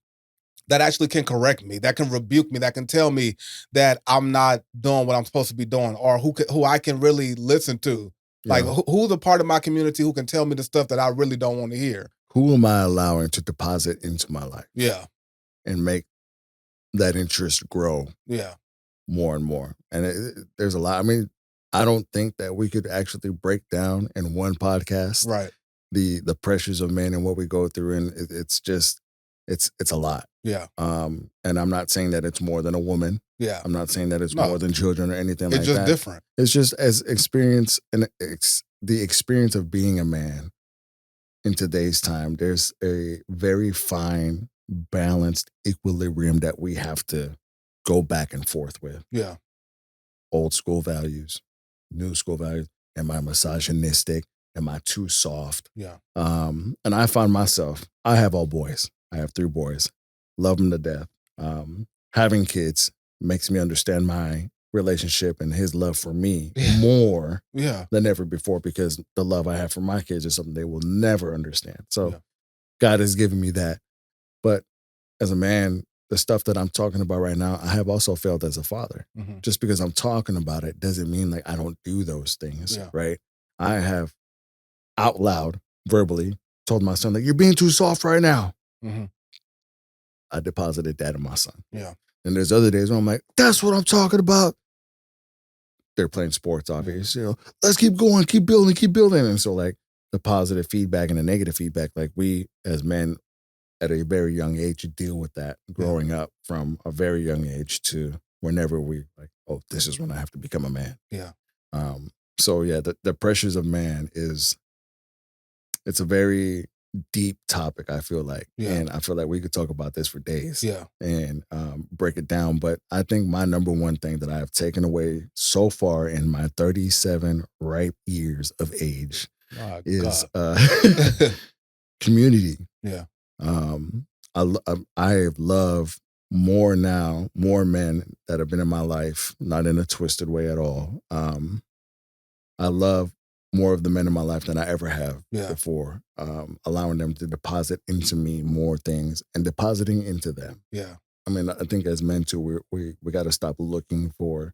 That actually can correct me, that can rebuke me, that can tell me that I'm not doing what I'm supposed to be doing, or who I can really listen to. Yeah. Like who's a part of my community who can tell me the stuff that I really don't want to hear. Who am I allowing to deposit into my life? Yeah. And make that interest grow. Yeah. More and more. And there's a lot. I mean, I don't think that we could actually break down in one podcast right the pressures of men and what we go through, and it's just it's a lot. Yeah. And I'm not saying that it's more than a woman. Yeah. I'm not saying that it's more than children or anything like that. It's just different. It's just as experience, and the experience of being a man in today's time. There's a very fine, balanced equilibrium that we have to go back and forth with. Yeah. Old school values, new school values. Am I misogynistic? Am I too soft? Yeah. And I find myself, I have all boys. I have 3 boys. Love them to death. Having kids makes me understand my relationship and his love for me more than ever before, because the love I have for my kids is something they will never understand. So God has given me that. But as a man, the stuff that I'm talking about right now, I have also failed as a father. Mm-hmm. Just because I'm talking about it doesn't mean like I don't do those things, right? I have out loud, verbally, told my son, like, you're being too soft right now. Mm-hmm. I deposited that in my son. Yeah. And there's other days where I'm like, that's what I'm talking about. They're playing sports, obviously. Let's keep going, keep building. And so like the positive feedback and the negative feedback, like we as men at a very young age deal with that growing up from a very young age to whenever we like, oh, this is when I have to become a man. Yeah. So yeah, the pressures of man it's a very deep topic, I feel like. Yeah. And I feel like we could talk about this for days and break it down. But I think my number one thing that I have taken away so far in my 37 ripe years of age is community. Yeah. I love more men that have been in my life, not in a twisted way at all. I love more of the men in my life than I ever have before, allowing them to deposit into me more things and depositing into them. Yeah. I mean, I think as men too, we got to stop looking for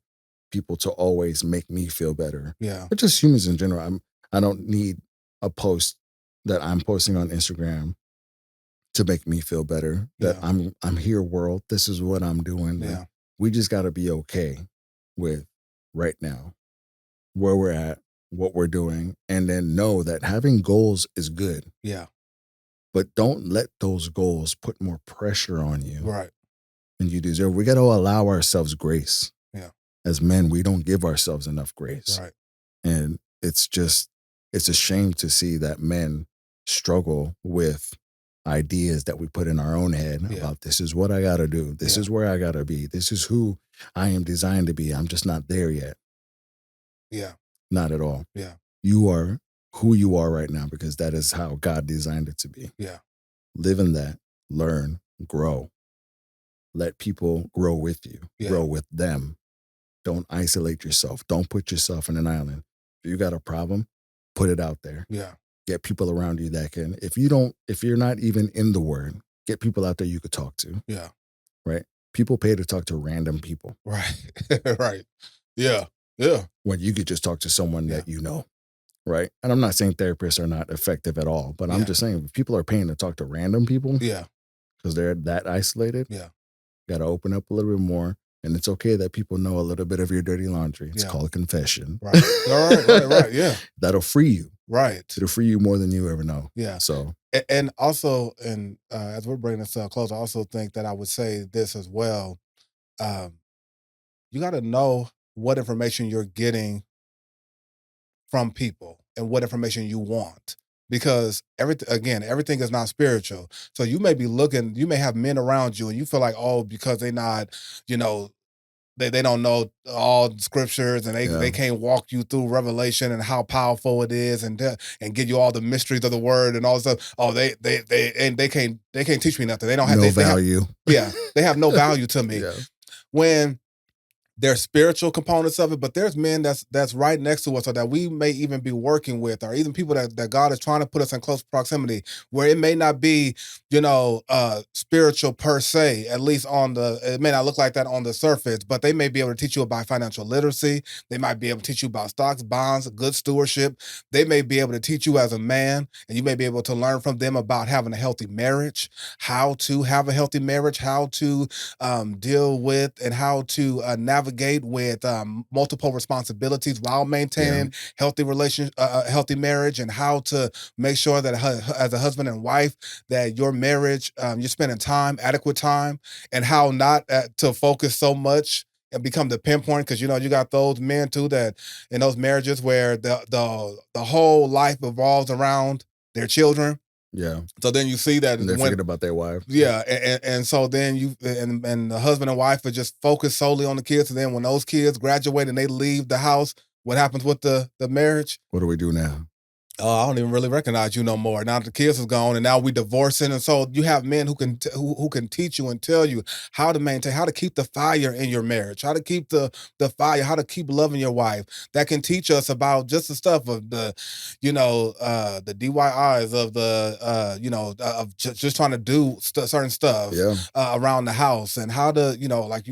people to always make me feel better. Yeah. But just humans in general. I don't need a post that I'm posting on Instagram to make me feel better. That I'm here, world. This is what I'm doing. Yeah. Like, we just got to be okay with right now, where we're at, what we're doing, and then know that having goals is good. Yeah. But don't let those goals put more pressure on you. Right. Than you deserve. We got to allow ourselves grace. Yeah. As men, we don't give ourselves enough grace. Right. And it's a shame to see that men struggle with ideas that we put in our own head about this is what I got to do. This is where I got to be. This is who I am designed to be. I'm just not there yet. Yeah. Not at all. Yeah. You are who you are right now because that is how God designed it to be. Yeah. Live in that, learn, grow. Let people grow with you, grow with them. Don't isolate yourself. Don't put yourself in an island. If you got a problem, put it out there. Yeah. Get people around you that can, if you're not even in the word, get people out there you could talk to. Yeah. Right? People pay to talk to random people. Right. Right. Yeah. Yeah. When you could just talk to someone that you know. Right? And I'm not saying therapists are not effective at all, but I'm just saying if people are paying to talk to random people. Yeah. Because they're that isolated. Yeah. Got to open up a little bit more. And it's okay that people know a little bit of your dirty laundry. It's called confession. Right. Right. Yeah. That'll free you. Right. It'll free you more than you ever know. Yeah. So. And also, as we're bringing this close, I also think that I would say this as well. You got to know what information you're getting from people and what information you want. Because everything is not spiritual. So you may be looking, you may have men around you and you feel like, oh, because they're not, they don't know all the scriptures and they can't walk you through Revelation and how powerful it is and give you all the mysteries of the word and all this stuff. Oh, they can't teach me nothing. They don't have no value. They have no value to me. When there's spiritual components of it, but there's men that's right next to us or that we may even be working with, or even people that God is trying to put us in close proximity, where it may not be, spiritual per se, at least it may not look like that on the surface, but they may be able to teach you about financial literacy. They might be able to teach you about stocks, bonds, good stewardship. They may be able to teach you as a man, and you may be able to learn from them about having a healthy marriage, how to have a healthy marriage, how to deal with and how to navigate with multiple responsibilities while maintaining healthy healthy marriage, and how to make sure that as a husband and wife that your marriage, you're spending adequate time, and how not to focus so much and become the pinpoint, because you got those men too that in those marriages where the whole life revolves around their children. Yeah. So then you see that and they're forgetting about their wife. Yeah, and so then you and the husband and wife are just focused solely on the kids. And then when those kids graduate and they leave the house, what happens with the marriage? What do we do now? I don't even really recognize you no more. Now the kids is gone, and now we divorcing. And so you have men who can teach you and tell you how to maintain, how to keep the fire in your marriage, how to keep the fire, how to keep loving your wife. That can teach us about just the stuff of the, the DIYs of the, of just trying to do certain stuff around the house, and how to,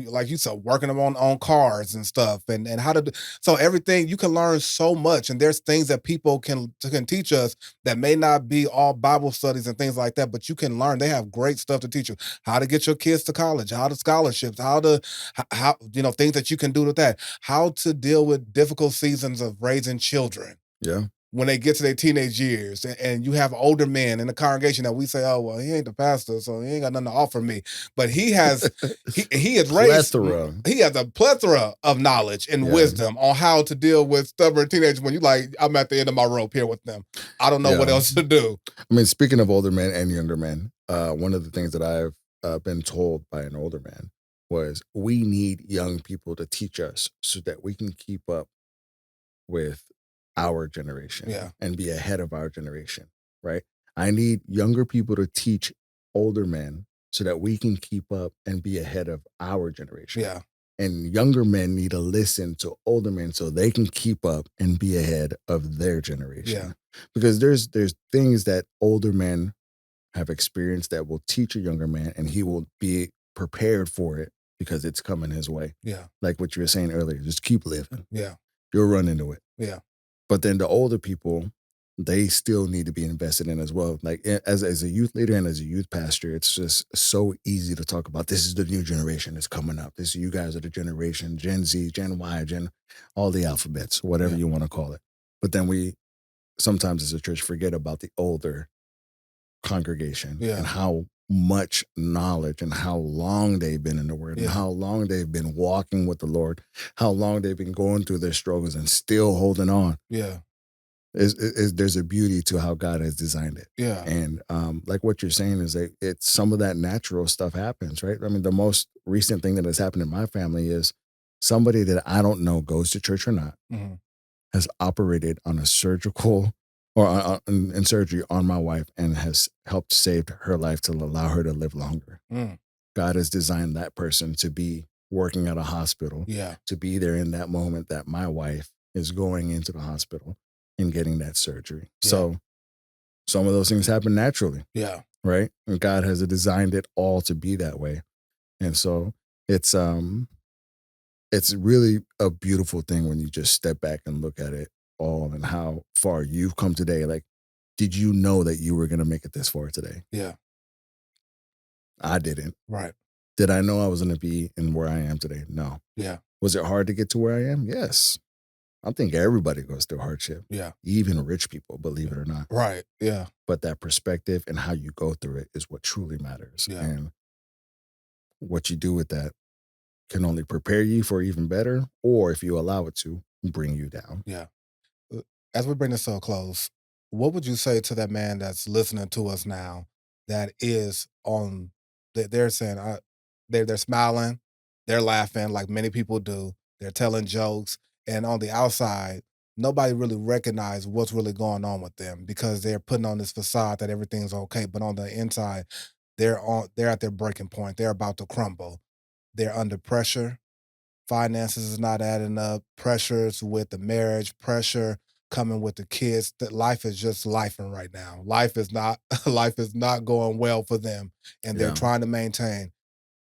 like you said, working them on cars and stuff, and how to do. So everything you can learn so much, and there's things that people can teach us that may not be all Bible studies and things like that, but you can learn. They have great stuff to teach you: how to get your kids to college, how to scholarships, how things that you can do with that, how to deal with difficult seasons of raising children. Yeah. When they get to their teenage years, and you have older men in the congregation that we say, oh, well, he ain't the pastor, so he ain't got nothing to offer me. But he has, he has raised, he has a plethora of knowledge and wisdom on how to deal with stubborn teenagers when you like, I'm at the end of my rope here with them. I don't know what else to do. I mean, speaking of older men and younger men, one of the things that I've been told by an older man was we need young people to teach us so that we can keep up with our generation and be ahead of our generation, right? I need younger people to teach older men so that we can keep up and be ahead of our generation. Yeah. And younger men need to listen to older men so they can keep up and be ahead of their generation. Yeah. Because there's things that older men have experienced that will teach a younger man, and he will be prepared for it because it's coming his way. Yeah. Like what you were saying earlier, just keep living. Yeah. You'll run into it. Yeah. But then the older people, they still need to be invested in as well. Like as a youth leader and as a youth pastor, it's just so easy to talk about this is the new generation that's coming up. You guys are the generation, Gen Z, Gen Y, all the alphabets, whatever you want to call it. But then we sometimes as a church forget about the older congregation and how much knowledge and how long they've been in the word and how long they've been walking with the Lord, how long they've been going through their struggles and still holding on. Yeah. there's a beauty to how God has designed it. Yeah. And like what you're saying is that it's some of that natural stuff happens, right? I mean, the most recent thing that has happened in my family is somebody that I don't know goes to church or not Mhm. has operated on a surgical or in surgery on my wife and has helped save her life to allow her to live longer. Mm. God has designed that person to be working at a hospital, Yeah. to be there in that moment that my wife is going into the hospital and getting that surgery. Yeah. So some of those things happen naturally, Yeah. right? And God has designed it all to be that way. And so it's really a beautiful thing when you just step back and look at it all and how far you've come today. Like, did you know that you were going to make it this far today? Yeah. I didn't. Right. Did I know I was going to be in where I am today? No. Yeah. Was it hard to get to where I am? Yes. I think everybody goes through hardship. Yeah. Even rich people, believe it or not. Right. Yeah. But that perspective and how you go through it is what truly matters. Yeah. And what you do with that can only prepare you for even better, or if you allow it to, bring you down. Yeah. As we bring this to a close, what would you say to that man that's listening to us now that is on they're saying they're smiling, they're laughing like many people do, they're telling jokes, and on the outside, nobody really recognizes what's really going on with them because they're putting on this facade that everything's okay, but on the inside, they're at their breaking point. They're about to crumble. They're under pressure. Finances is not adding up, pressures with the marriage, pressure coming with the kids. That life is just lifing right now. Life is not life is not going well for them, and they're Yeah. trying to maintain.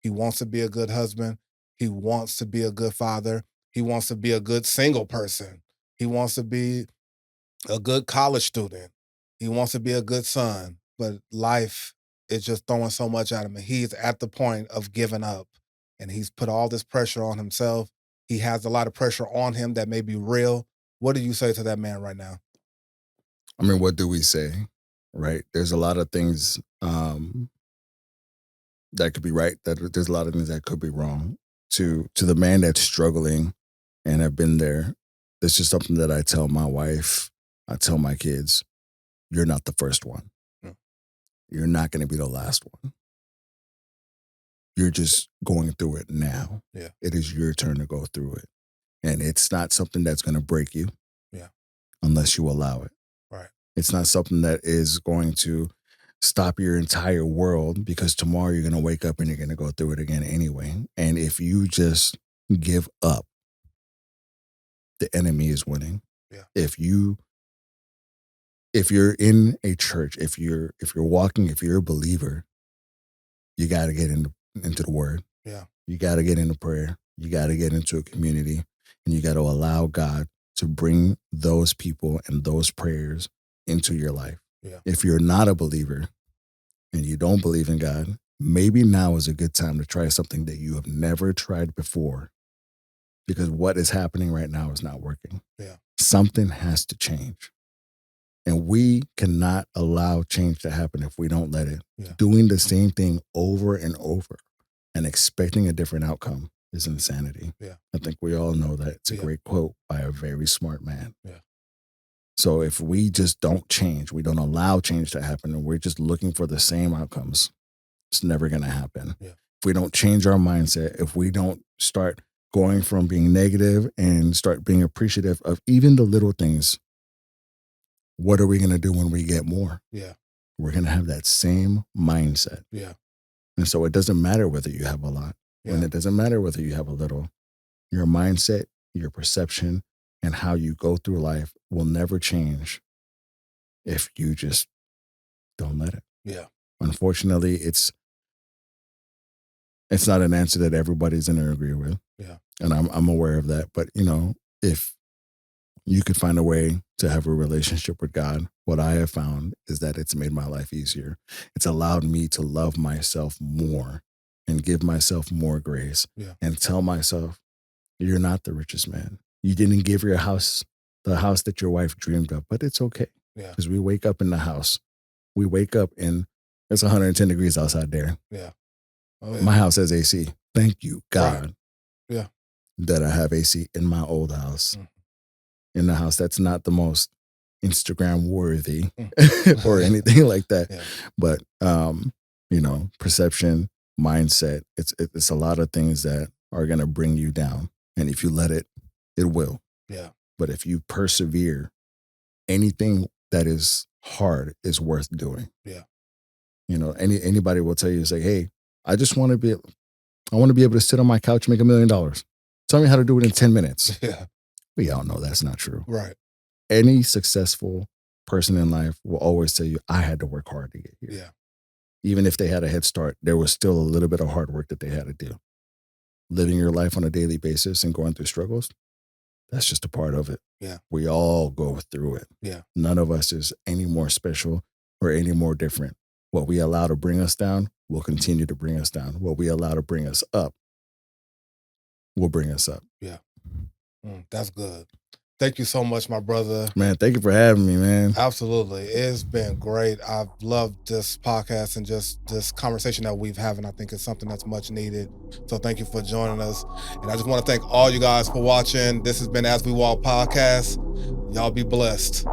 He wants to be a good husband. He wants to be a good father. He wants to be a good single person. He wants to be a good college student. He wants to be a good son, but life is just throwing so much at him. And he's at the point of giving up. And he's put all this pressure on himself. He has a lot of pressure on him that may be real. What do you say to that man right now? I mean, what do we say? Right? There's a lot of things that could be right. That there's a lot of things that could be wrong. To the man that's struggling and have been there, it's just something that I tell my wife, I tell my kids, you're not the first one. Yeah. You're not going to be the last one. You're just going through it now. Yeah. It is your turn to go through it. And it's not something that's going to break you. Yeah. Unless you allow it. Right. It's not something that is going to stop your entire world because tomorrow you're going to wake up and you're going to go through it again anyway. And if you just give up, the enemy is winning. Yeah. If you're in a church, if you're walking, if you're a believer, you got to get into the word. Yeah. You got to get into prayer. You got to get into a community, and you got to allow God to bring those people and those prayers into your life. Yeah. If you're not a believer and you don't believe in God, maybe now is a good time to try something that you have never tried before, because what is happening right now is not working. Yeah. Something has to change. And we cannot allow change to happen if we don't let it. Yeah. Doing the same thing over and over and expecting a different outcome is insanity. Yeah. I think we all know that. It's a Yeah. great quote by a very smart man. Yeah. So if we just don't change, we don't allow change to happen, and we're just looking for the same outcomes, it's never going to happen. Yeah. If we don't change our mindset, if we don't start going from being negative and start being appreciative of even the little things, what are we going to do when we get more? Yeah. We're going to have that same mindset. Yeah. And so it doesn't matter whether you have a lot, and Yeah. it doesn't matter whether you have a little. Your mindset, your perception, and how you go through life will never change if you just don't let it. Yeah. Unfortunately, it's not an answer that everybody's going to agree with. Yeah. And I'm aware of that. But, if you could find a way to have a relationship with God, what I have found is that it's made my life easier. It's allowed me to love myself more and give myself more grace. Yeah. And tell myself, you're not the richest man. You didn't give your house the house that your wife dreamed of, but it's okay. Yeah. Because we wake up in the house. We wake up and it's 110 degrees outside there. Yeah. Oh, yeah. My house has AC. Thank you, God. Right. Yeah. That I have AC in my old house. Mhm. In the house that's not the most Instagram worthy or anything like that. Yeah. But you know, perception, mindset, it's a lot of things that are gonna bring you down. And if you let it, it will. Yeah. But if you persevere, anything that is hard is worth doing. Yeah. You know, anybody will tell you, say, hey, I want to be able to sit on my couch and make $1 million. Tell me how to do it in 10 minutes. Yeah. We all know that's not true. Right. Any successful person in life will always tell you, I had to work hard to get here. Yeah. Even if they had a head start, there was still a little bit of hard work that they had to do. Living your life on a daily basis and going through struggles, that's just a part of it. Yeah. We all go through it. Yeah. None of us is any more special or any more different. What we allow to bring us down will continue to bring us down. What we allow to bring us up will bring us up. Yeah. That's good. Thank you so much, my brother. Man, thank you for having me, man. Absolutely. It's been great. I've loved this podcast and just this conversation that we've having. I think it's something that's much needed. So thank you for joining us. And I just want to thank all you guys for watching. This has been As We Walk Podcast. Y'all be blessed.